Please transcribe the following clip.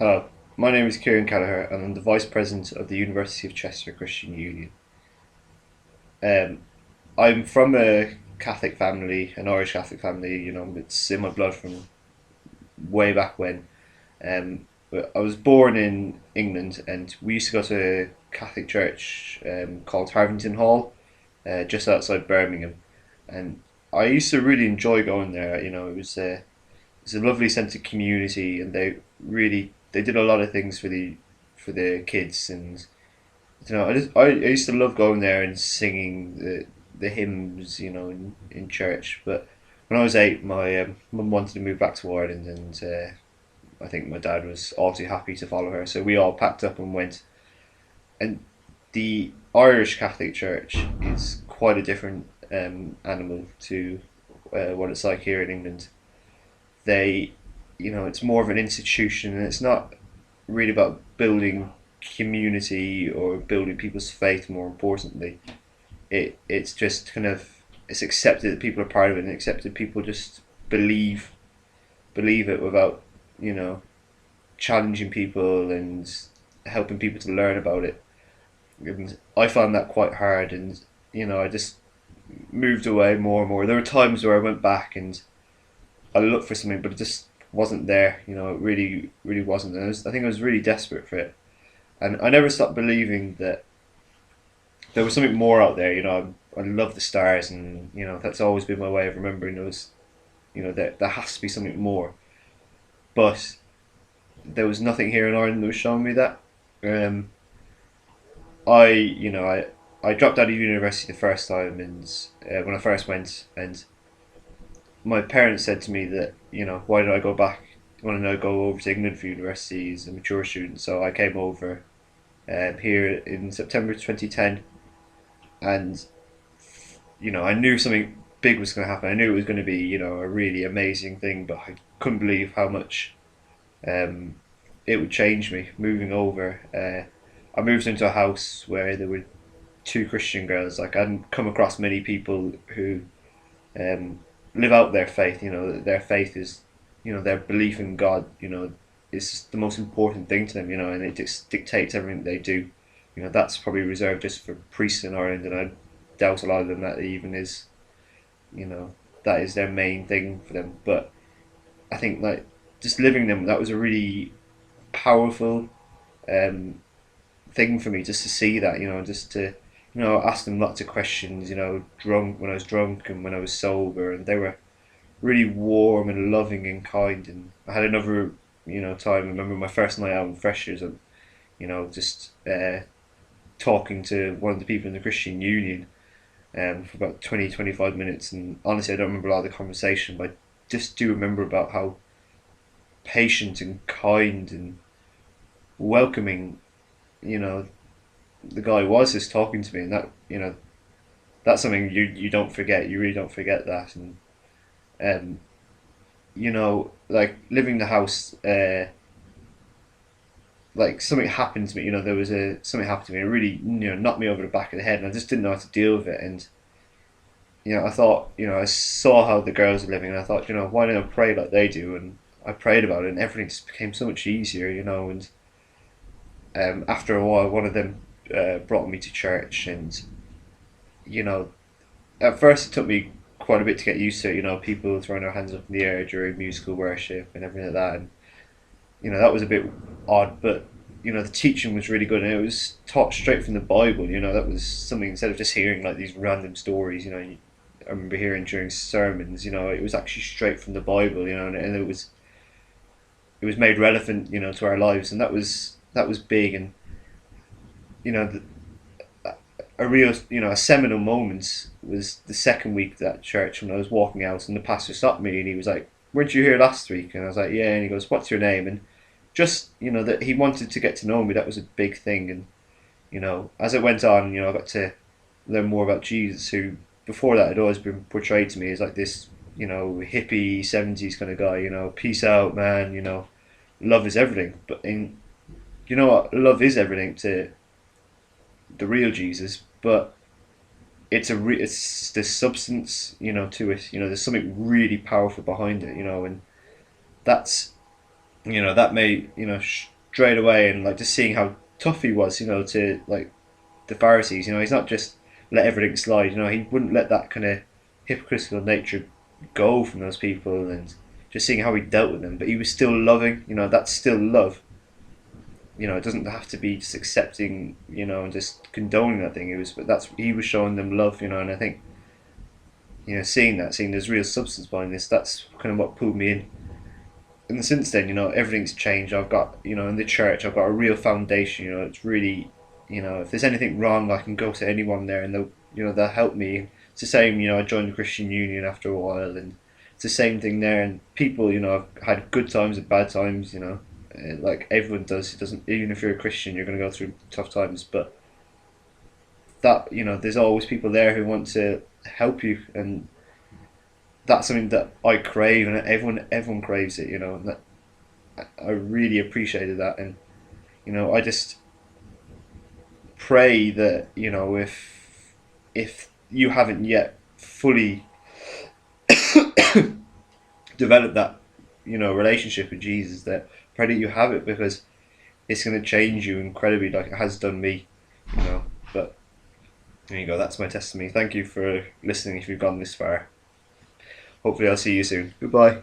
Hello, my name is Ciarán Kelleher and I'm the Vice President of the University of Chester Christian Union. Um, I'm from a Catholic family, an Irish Catholic family, it's in my blood from way back when. But I was born in England and we used to go to a Catholic church called Harvington Hall, just outside Birmingham. And I used to really enjoy going there, it's a lovely sense of community, and they did a lot of things for the kids, and I used to love going there and singing the hymns, in church. But when I was 8, my mum wanted to move back to Ireland, and I think my dad was all too happy to follow her, so we all packed up and went. And the Irish Catholic Church is quite a different animal to what it's like here in England. They, it's more of an institution, and it's not really about building community or building people's faith. More importantly, it's just kind of it's accepted that people are part of it, and accepted people just believe it without challenging people and helping people to learn about it. And I found that quite hard, and I just moved away more and more. There were times where I went back and I looked for something, but it just wasn't there. It really wasn't. And I think I was really desperate for it, and I never stopped believing that there was something more out there. I love the stars, and that's always been my way of remembering those. There has to be something more, but there was nothing here in Ireland that was showing me that. Um, I dropped out of university the first time, and when I first went, and my parents said to me that why did I go back? Why didn't I go over to England for university as a mature student? So I came over here in September 2010, and I knew something big was going to happen. I knew it was going to be a really amazing thing, but I couldn't believe how much um, it would change me moving over. I moved into a house where there were two Christian girls. Like, I hadn't come across many people who um, live out their faith. Their faith is, their belief in God. Is the most important thing to them. And it just dictates everything they do. That's probably reserved just for priests in Ireland, and I doubt a lot of them that even is, you know, that is their main thing for them. But I think like just living them, that was a really powerful um, thing for me, just to see that, just to ask them lots of questions, drunk when I was drunk and when I was sober, and they were really warm and loving and kind. And I had another time. I remember my first night out in Freshers, and just talking to one of the people in the Christian Union for about 20 to 25 minutes. And honestly, I don't remember a lot of the conversation, but I just do remember about how patient and kind and welcoming you know the guy was, just talking to me. And that that's something you don't forget. You really don't forget that. And um like living the house, like something happened to me. There was a something happened to me, and it really knocked me over the back of the head, and I just didn't know how to deal with it. And I thought, I saw how the girls were living, and I thought, why don't I pray like they do? And I prayed about it, and everything just became so much easier. And after a while, one of them brought me to church. And you know at first it took me quite a bit to get used to it. People throwing their hands up in the air during musical worship and everything like that. And that was a bit odd, but the teaching was really good, and it was taught straight from the Bible. That was something, instead of just hearing like these random stories. I remember hearing during sermons, it was actually straight from the Bible. And it was made relevant, to our lives, and that was big. And you know the, a real, a seminal moment was the second week of that church, when I was walking out, and the pastor stopped me, and he was like, "Weren't you here last week?" And I was like, "Yeah." And he goes, "What's your name?" And just that he wanted to get to know me, that was a big thing. And as it went on, I got to learn more about Jesus, who before that had always been portrayed to me as like this hippie 70s kind of guy. Peace out, man. Love is everything. But what, love is everything to the real Jesus. But it's the substance to it. There's something really powerful behind it. And that's that may straight away, and like just seeing how tough he was, you know, to like the Pharisees. You know, he's not just let everything slide. You know, he wouldn't let that kind of hypocritical nature go from those people, and just seeing how he dealt with them. But he was still loving. You know, that's still love. You know, it doesn't have to be just accepting, you know, and just condoning that thing. It was, but that's he was showing them love. You know, and I think, you know, seeing there's real substance behind this. That's kind of what pulled me in. And since then, you know, everything's changed. I've got, you know, in the church, I've got a real foundation. You know, it's really, you know, if there's anything wrong, I can go to anyone there, and they'll, you know, they'll help me. It's the same, you know. I joined the Christian Union after a while, and it's the same thing there. And people, you know, I've had good times and bad times. You know, like everyone does. It doesn't, even if you're a Christian, you're going to go through tough times. But that, you know, there's always people there who want to help you, and that's something that I crave, and everyone craves it, you know. And that I really appreciated that, and you know, I just pray that, you know, if you haven't yet fully developed that, you know, relationship with Jesus, that pray that you have it, because it's going to change you incredibly, like it has done me, you know. But there you go. That's my testimony. Thank you for listening. If you've gone this far. Hopefully I'll see you soon. Goodbye.